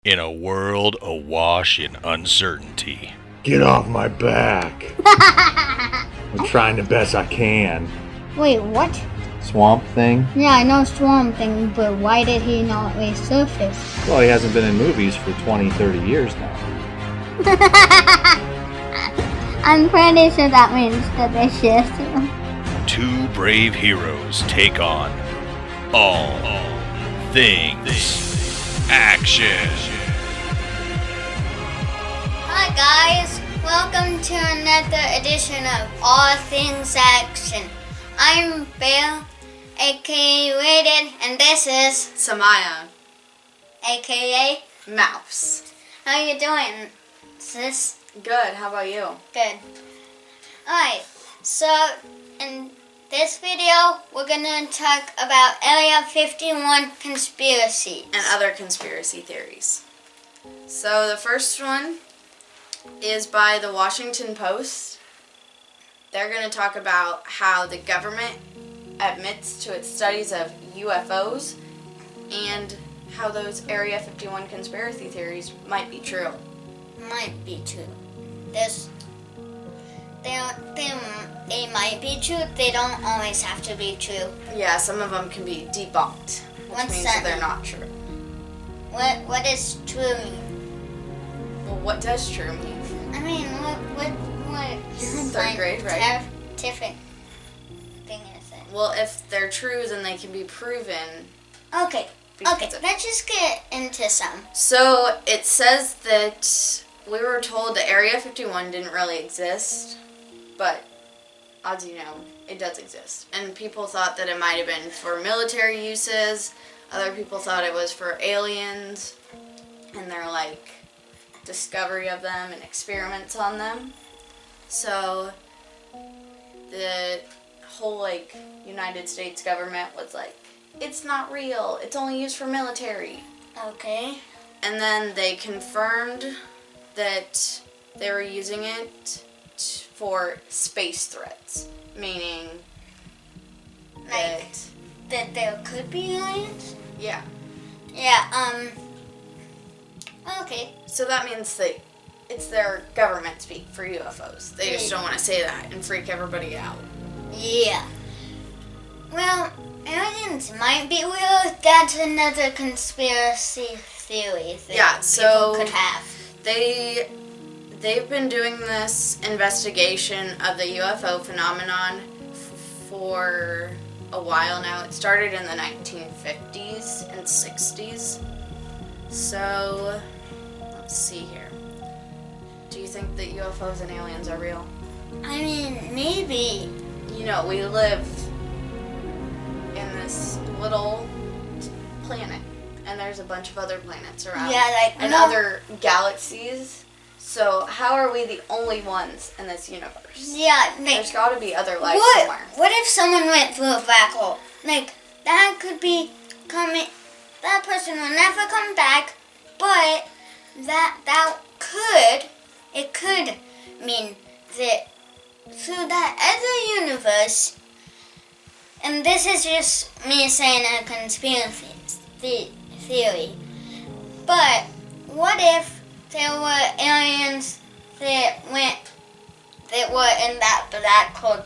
In a world awash in uncertainty. Get off my back. I'm trying the best I can. Wait, what? Swamp Thing? Yeah, I know Swamp Thing, but why did he not resurface? Well, he hasn't been in movies for 20, 30 years now. I'm pretty sure that means delicious. Two brave heroes take on All Things Action. Hi guys, welcome to another edition of All Things Action. I'm Bill, aka Raiden, and this is Samaya, aka Mouse. How you doing, sis? Good, how about you? Good. Alright, so in this video, we're gonna talk about Area 51 conspiracies. And other conspiracy theories. So the first one is by the Washington Post. They're going to talk about how the government admits to its studies of UFOs and how those Area 51 conspiracy theories might be true. Might be true. They might be true. They don't always have to be true. Yeah, some of them can be debunked, which means that they're not true. What does true mean? Well, what does true mean? I mean, what You're in third grade, right? Scientific thing is it? Well, if they're true, then they can be proven. Okay, let's just get into some. So it says that we were told that Area 51 didn't really exist, but as you know, it does exist. And people thought that it might have been for military uses. Other people thought it was for aliens and their discovery of them and experiments on them. So the whole United States government was like, it's not real, it's only used for military. Okay. And then they confirmed that they were using it for space threats, meaning that there could be aliens? Yeah. Yeah, okay. So that means that it's their government speak for UFOs. They just don't want to say that and freak everybody out. Yeah. Well, aliens might be real. That's another conspiracy theory that people could have. They've been doing this investigation of the UFO phenomenon for a while now. It started in the 1950s and 60s. So, let's see here. Do you think that UFOs and aliens are real? I mean, maybe. You know, we live in this little planet, and there's a bunch of other planets around. Yeah, and other galaxies. So how are we the only ones in this universe? Yeah, there's got to be other life somewhere. What if someone went through a black hole? That could be coming. That person will never come back, but it could mean that through that other universe, and this is just me saying a conspiracy theory, but what if there were aliens that were in that black hole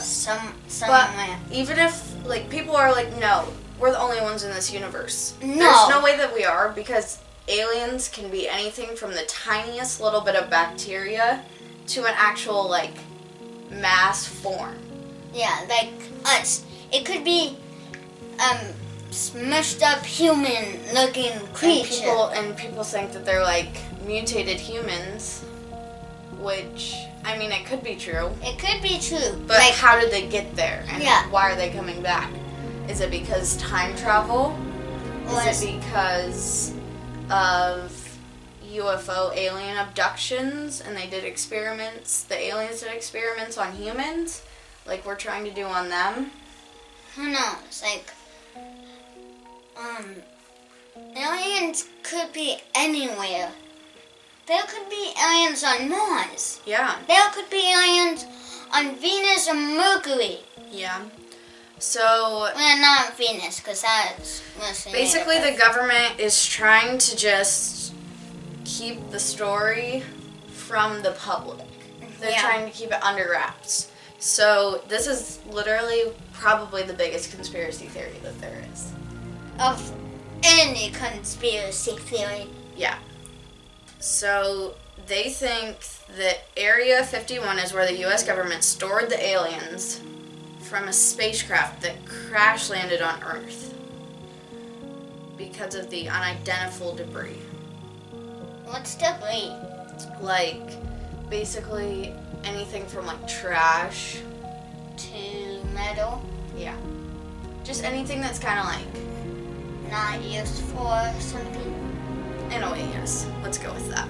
somewhere? But even if people are no, we're the only ones in this universe. No. There's no way that we are, because aliens can be anything from the tiniest little bit of bacteria to an actual mass form. Yeah, like us. It could be smushed up human looking creature. And people think that they're mutated humans, which I mean, it could be true. It could be true. But how did they get there? And yeah. Why are they coming back? Is it because time travel? Is it because of UFO alien abductions and they did experiments? The aliens did experiments on humans, like we're trying to do on them? Who knows? Aliens could be anywhere. There could be aliens on Mars. Yeah. There could be aliens on Venus or Mercury. Yeah. So Well, not Venus, because that's mostly basically made the up government is trying to just keep the story from the public. They're Yeah. trying to keep it under wraps. So this is literally probably the biggest conspiracy theory that there is. of any conspiracy theory. Yeah. So they think that Area 51 is where the U.S. government stored the aliens from a spacecraft that crash landed on Earth because of the unidentifiable debris. What's debris? Like, basically anything from like trash. To metal, Yeah. Just anything that's kind of like, not used for something. in a way, yes. Let's go with that.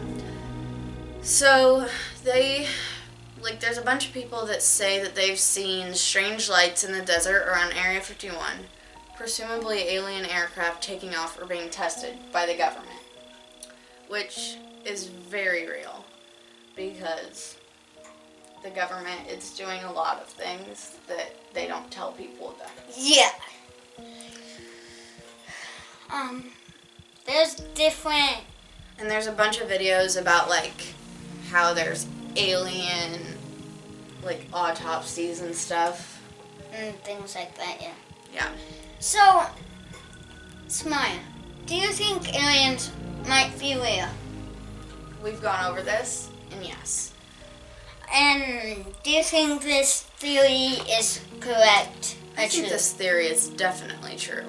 So, there's a bunch of people that say that they've seen strange lights in the desert around Area 51, presumably alien aircraft taking off or being tested by the government, which is very real because the government is doing a lot of things that they don't tell people about. Yeah. There's different. And there's a bunch of videos about like how there's alien like autopsies and stuff. And things like that, yeah. Yeah. So, Samaya, do you think aliens might be real? We've gone over this, and yes. And do you think this theory is correct or I think true? this theory is definitely true.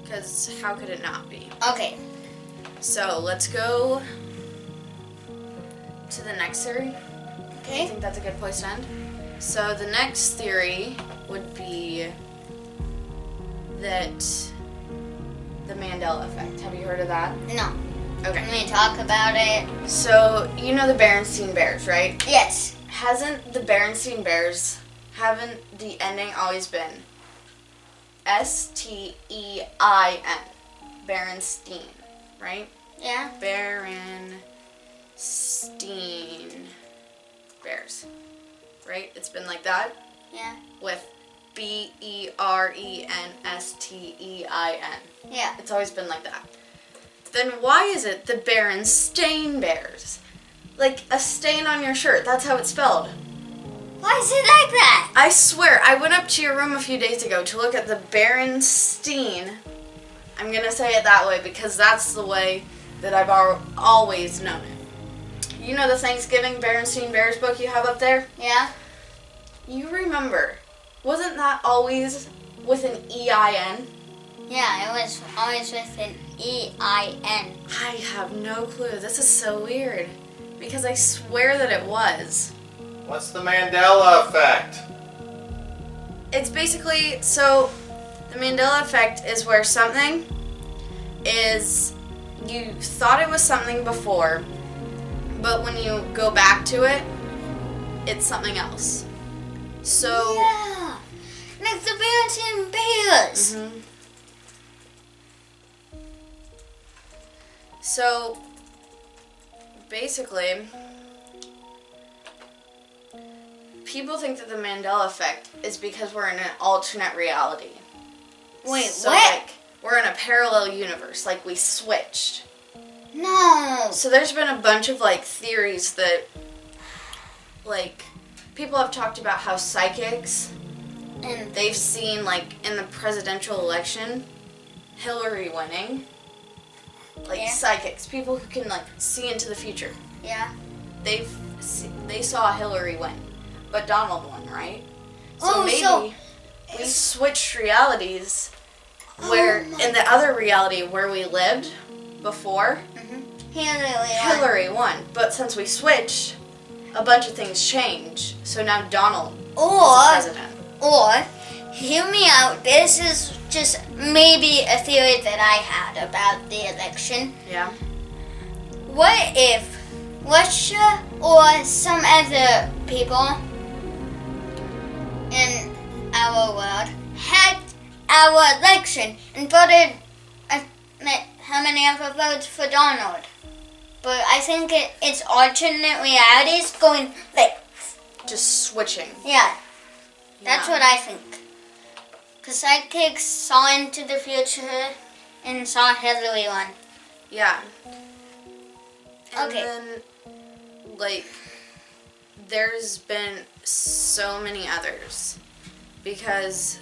Because how could it not be? Okay. So let's go to the next theory. I Okay. think that's a good place to end. So the next theory would be that the Mandela Effect. Have you heard of that? No. Okay. Can we talk about it? So you know the Berenstain Bears, right? Yes. Hasn't the Berenstain Bears, haven't the ending always been Stein? Berenstain, right? Yeah. Berenstain Bears, right? It's been like that Yeah. with Berenstein. Yeah. It's always been like that. Then why is it the Berenstain Bears? Like a stain on your shirt, that's how it's spelled. Why is it like that? I swear, I went up to your room a few days ago to look at the Berenstain. I'm going to say it that way because that's the way that I've always known it. You know the Thanksgiving Berenstain Bears book you have up there? Yeah. You remember, wasn't that always with an E-I-N? Yeah, it was always with an E-I-N. I have no clue. This is so weird because I swear that it was. What's the Mandela Effect? It's basically, so the Mandela Effect is where something is, you thought it was something before, but when you go back to it, it's something else. So, Yeah. Like the Berenstain Bears. Mhm. So basically, people think that the Mandela Effect is because we're in an alternate reality. Wait, So, what? like, we're in a parallel universe, like we switched. No. So there's been a bunch of like theories that like people have talked about how psychics, And they've seen like in the presidential election Hillary winning. Like Yeah. psychics, people who can like see into the future. yeah. They saw Hillary win, but Donald won, right? So Oh, maybe so we switched realities where in the other reality where we lived before, Hillary won. But since we switched, a bunch of things changed. So now Donald is the Or president. hear me out. This is just maybe a theory that I had about the election. Yeah. What if Russia or some other people in our world had our election and voted how many of the votes for Donald? But I think it's alternate realities going like, Just switching. yeah. That's Yeah. what I think. Because sidekicks saw into the future and saw Hillary won. Yeah. And Okay. then, like, there's been so many others. Because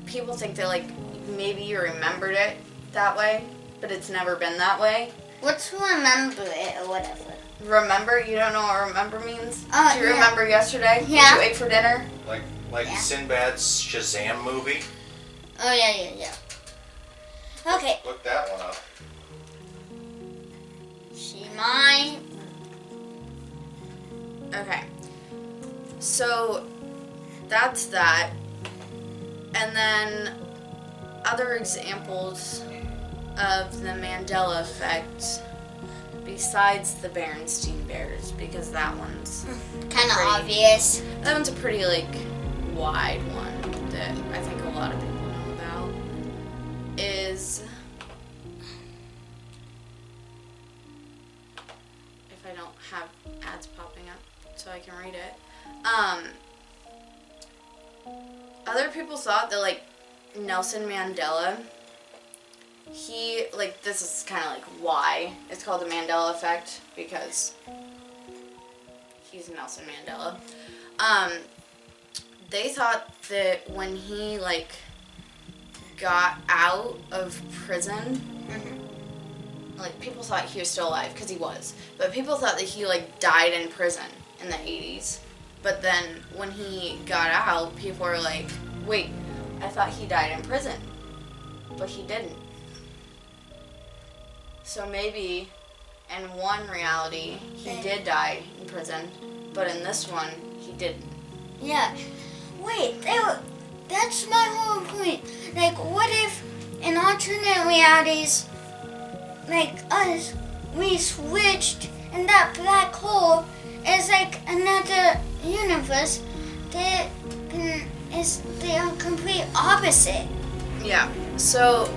people think that, like, maybe you remembered it that way, but it's never been that way. Let's remember it or whatever. Remember? You don't know what remember means? Do you Yeah. remember yesterday? Yeah. What you ate for dinner? Like Yeah. Sinbad's Shazam movie. Oh, yeah. Okay. Look that one up. She might. Okay. So, that's that. And then, other examples of the Mandela Effect, besides the Berenstain Bears, because that one's Kind of Pretty. obvious. that one's a pretty, like, wide one that I think a lot of people know about, is, if I don't have ads popping up so I can read it, other people thought that, like, Nelson Mandela, he, like, this is kind of like why it's called the Mandela Effect, because he's Nelson Mandela. They thought that when he, like, got out of prison, like, people thought he was still alive, because he was, but people thought that he, like, died in prison in the 80s. But then when he got out, people were like, wait, I thought he died in prison. But he didn't. So maybe in one reality, he did die in prison, but in this one, he didn't. Yeah. Wait, that's my whole point. Like, what if in alternate realities, like us, we switched and that black hole is like another universe that is the complete opposite. Yeah. So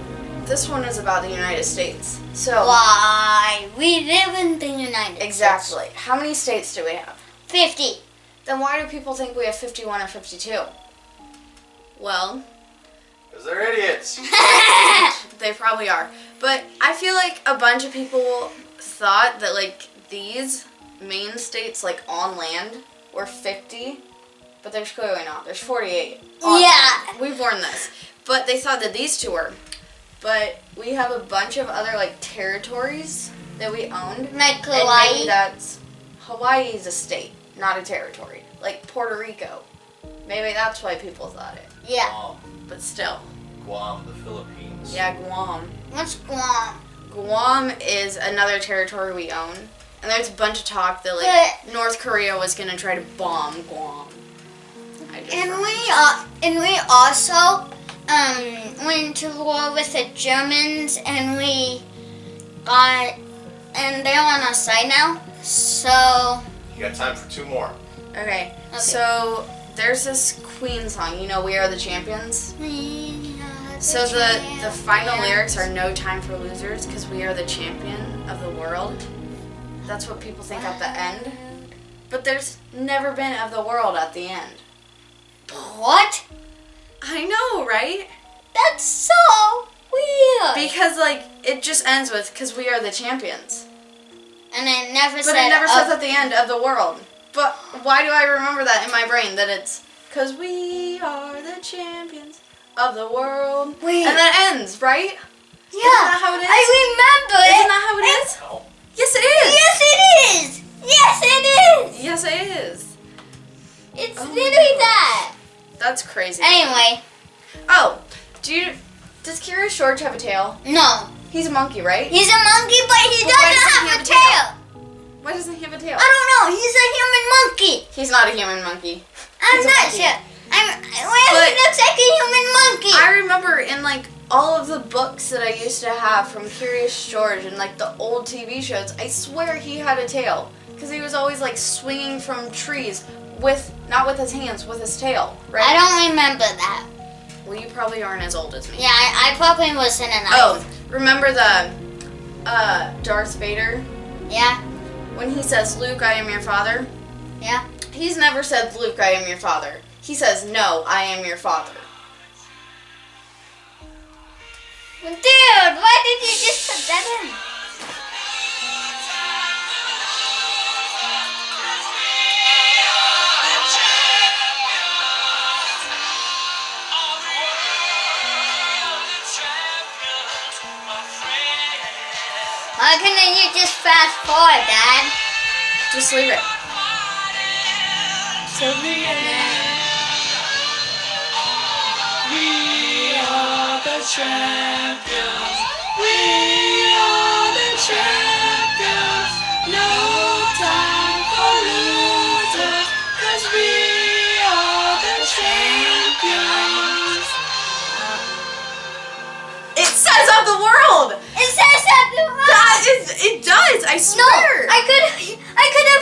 this one is about the United States. So Why? We live in the United exactly. How many states do we have? States. 50. Then why do people think we have 51 or 52? Well, Because they're idiots. they probably are. But I feel like a bunch of people thought that, like, these main states, like, on land were 50, but there's clearly not. There's 48. on Yeah. land. We've learned this. But they thought that these two were. But we have a bunch of other, like, territories that we owned. Like And maybe Hawaii. that's... Hawaii is a state, not a territory. Like Puerto Rico. Maybe that's why people thought it. Yeah. Guam. But still. Guam, the Philippines. Yeah, Guam. What's Guam? Guam is another territory we own. And there's a bunch of talk that, like, But- North Korea was going to try to bomb Guam. I just And we also went to war with the Germans, and they're on our side now. So You got time for 2 more. Okay, so there's this Queen song, you know, We Are the Champions. So the final lyrics are no time for losers because we are the champion of the world. That's what people think at the end. But there's never been of the world at the end. What? I know, right? That's so weird. Because, like, it just ends with because we are the champions. And it never But said. it never says at the end of the world. But why do I remember that in my brain? That it's because we are the champions of the world. Wait. And that ends, right? Yeah. Isn't that how it is? I remember it. Isn't that how it is? No. Yes, it is. Yes, it is. Yes, it is. Yes, it is. It's Oh my literally God. that. That's crazy. Anyway, Oh, does Curious George have a tail? no. He's a monkey, right? He's a monkey, but he Well, why doesn't doesn't he have have a a tail. Why doesn't he have a tail? I don't know. He's a human monkey. He's not a human monkey. I'm He's a not monkey. sure. But- He looks like a human monkey. I remember in, like, all of the books that I used to have from Curious George and, like, the old TV shows, I swear he had a tail. Because he was always, like, swinging from trees not with his hands, with his tail, right? I don't remember that. Well, you probably aren't as old as me. Yeah, I probably wasn't an Oh, remember the Darth Vader? Yeah, When he says, Luke, I am your father? yeah. He's never said, Luke, I am your father. he says, "No, I am your father." Dude, why did you just put that in? Why couldn't you just fast forward, Dad? Just leave it. So we are the champions. We are the champions. No time for losers, 'cause we are the champions. It says of the world. It says something wrong. It does. I No, swear. I could have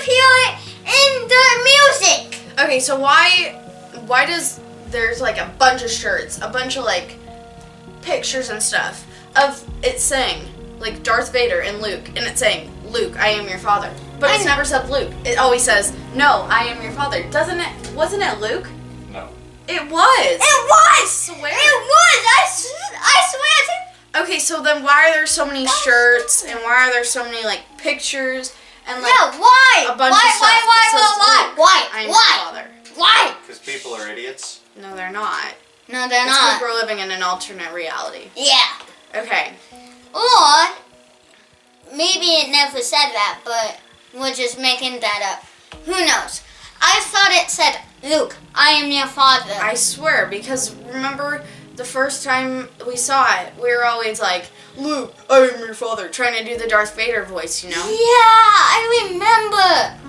heard it in the music. Okay, so why does there's like a bunch of shirts, a bunch of like pictures and stuff of it saying like Darth Vader and Luke, and it's saying, "Luke, I am your father," but it's never said Luke. It always says, "No, I am your father." Doesn't it? Wasn't it Luke? No. It was. It was. Swear. It was. I swear. Okay, so then why are there so many shirts and why are there so many like pictures and like Yeah, why? a bunch of stuff that says Luke, I am your father? Why? Because people are idiots. No, they're not. No, they're It's 'cause not. we're living in an alternate reality. Yeah. Okay. Or maybe it never said that, but we're just making that up. Who knows? I thought it said, "Luke, I am your father." I swear, because remember the first time we saw it, we were always like, "Luke, I am your father," trying to do the Darth Vader voice, you know? Yeah, I remember.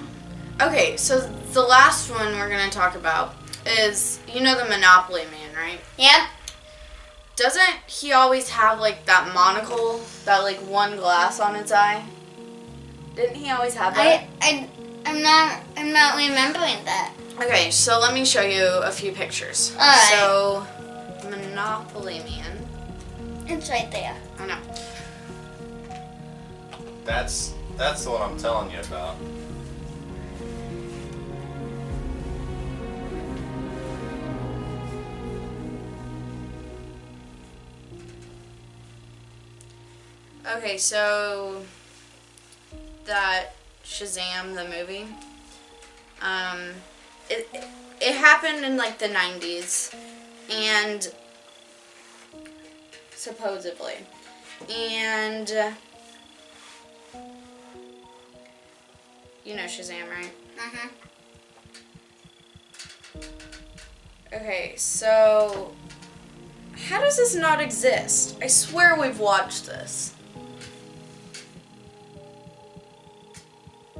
Okay, so the last one we're going to talk about is, you know the Monopoly Man, right? Yep. Doesn't he always have like that monocle, that like one glass on its eye? Didn't he always have that? I'm not remembering that. Okay, so let me show you a few pictures. Alright. So, Monopoly Man. It's right there. I know. That's the one I'm telling you about. Okay, so that Shazam, the movie, it happened in like the 90s, and supposedly, and you know Shazam, right? Mhm. Okay, so how does this not exist? I swear we've watched this.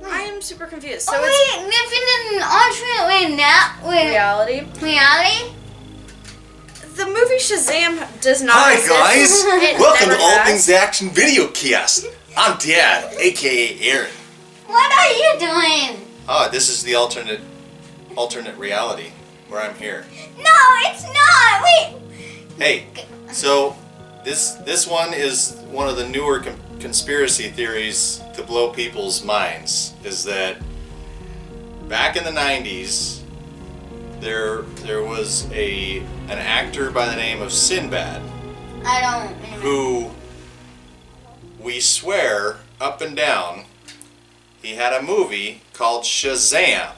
I am super confused. So So it's we living in an alternate reality. reality? The movie Shazam does not Hi exist. guys, It welcome never to All has. Things Action Videocast. I'm Dad, aka Aaron. What are you doing? Oh, this is the alternate reality where I'm here. No, it's not. Wait. Hey, so this one is one of the newer conspiracy theories to blow people's minds. Is that back in the 90s, there was an actor by the name of Sinbad I don't remember. who we swear up and down he had a movie called Shazam,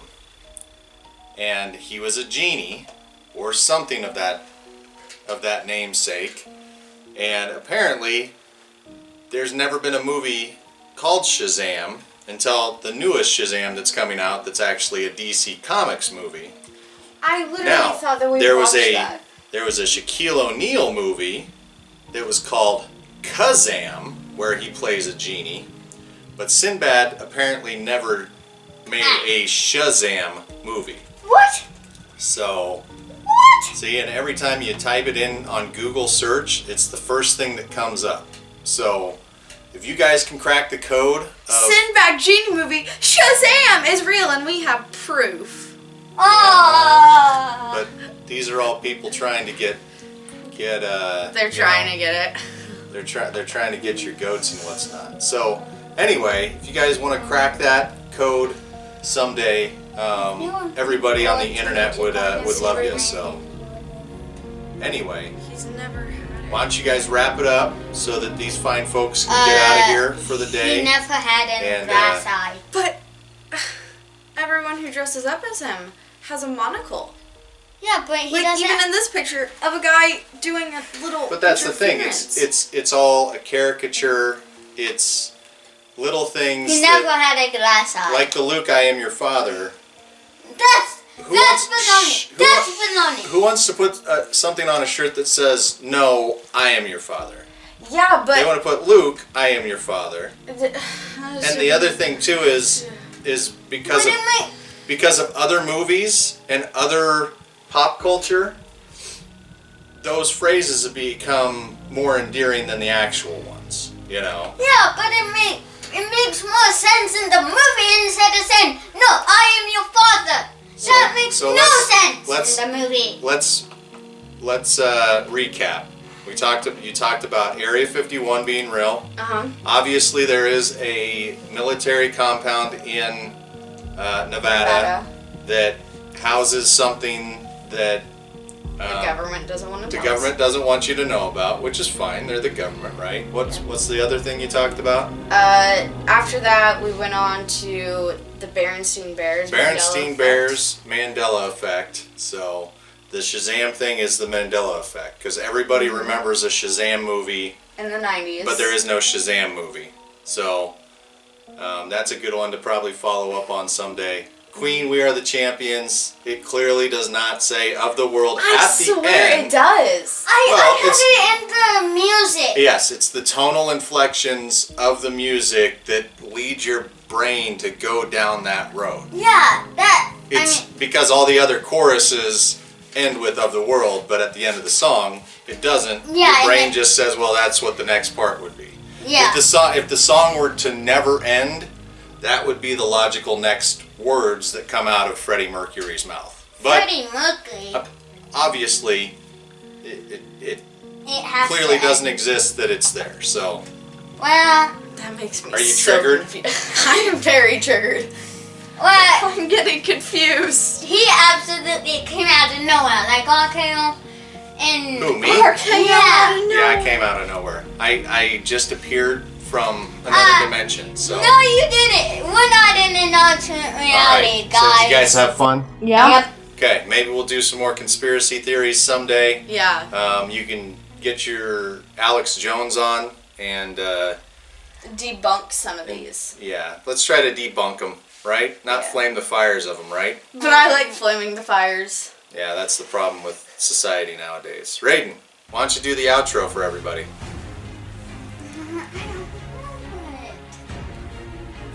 and he was a genie or something of that namesake, and apparently there's never been a movie called Shazam until the newest Shazam that's coming out, that's actually a DC Comics movie. I literally Now, thought that we there watched was that. there was a Shaquille O'Neal movie that was called Kazam, where he plays a genie, but Sinbad apparently never made a Shazam movie. What? So, What? see, and every time you type it in on Google search, it's the first thing that comes up. So, if you guys can crack the code of Sinbad genie movie Shazam is real, and we have proof. Oh. but these are all people trying to get They're trying to get it. they're trying to get your goats and what's not. So anyway, if you guys want to crack that code someday, everybody on the internet would love you. So anyway, He's never had it. why don't you guys wrap it up so that these fine folks can get out of here for the He day? never had any And, glass eye. But everyone who dresses up as him has a monocle. Yeah, but he Like doesn't. even in this picture of a guy doing a little. But that's the thing. interference. It's all a caricature. It's little things He never that, had a glass eye. like the Luke, I am your father. That's wants- baloney. shh, who That's wa- baloney. Who wants to put something on a shirt that says, "No, I am your father"? Yeah, They but. want to put Luke, I am your father. And the other thing too is because But of it might. because of other movies and other pop culture, those phrases have become more endearing than the actual ones. You know. Yeah, but it makes more sense in the movie instead of saying, "No, I am your father." That makes so no let's- sense in the movie. Let's recap. You talked about Area 51 being real. Obviously, there is a military compound in Nevada that houses something that The government doesn't want to the tell government doesn't want you to know about, which is fine. They're the government, right? What's the other thing you talked about? After that, we went on to the Berenstain Bears. Mandela Berenstain Effect. Bears, Mandela Effect. So the Shazam thing is the Mandela Effect because everybody remembers a Shazam movie, In the 90s. but there is no Shazam movie. So that's a good one to probably follow up on someday. Queen, we are the champions. It clearly does not say of the world I at the swear end. it does. I had it in the music. Yes, it's the tonal inflections of the music that lead your brain to go down that road. Yeah, that. It's because all the other choruses end with of the world, but at the end of the song, it doesn't. Yeah, Your brain and just says, well, that's what the next part would be. Yeah. If the song were to never end, that would be the logical next words that come out of Freddie Mercury's mouth. But Freddie Mercury. obviously, it It has clearly to doesn't end. exist that it's there. So, Well, That makes me Are you so triggered? confused. I am very triggered. well, I'm getting confused. he absolutely came out of nowhere, like RKO. And who, me? Yeah. Yeah, I came out of nowhere. I just appeared from another dimension. So. No, you didn't. We're not in an alternate reality, So guys. did you guys have fun? Yeah. Yep. Okay, maybe we'll do some more conspiracy theories someday. Yeah. You can get your Alex Jones on and Debunk some of these. yeah, let's try to debunk them, right? Not Yeah. flame the fires of them, right? But I like flaming the fires. Yeah, that's the problem with society nowadays. Raiden, why don't you do the outro for everybody?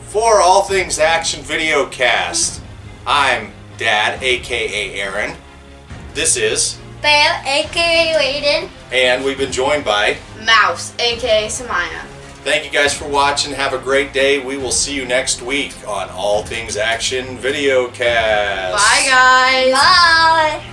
For All Things Action Videocast, I'm Dad, aka Aaron. This is, Bear, aka Raiden. and we've been joined by. Mouse, aka Samaya. Thank you guys for watching. Have a great day. We will see you next week on All Things Action Videocast. Bye, guys. Bye.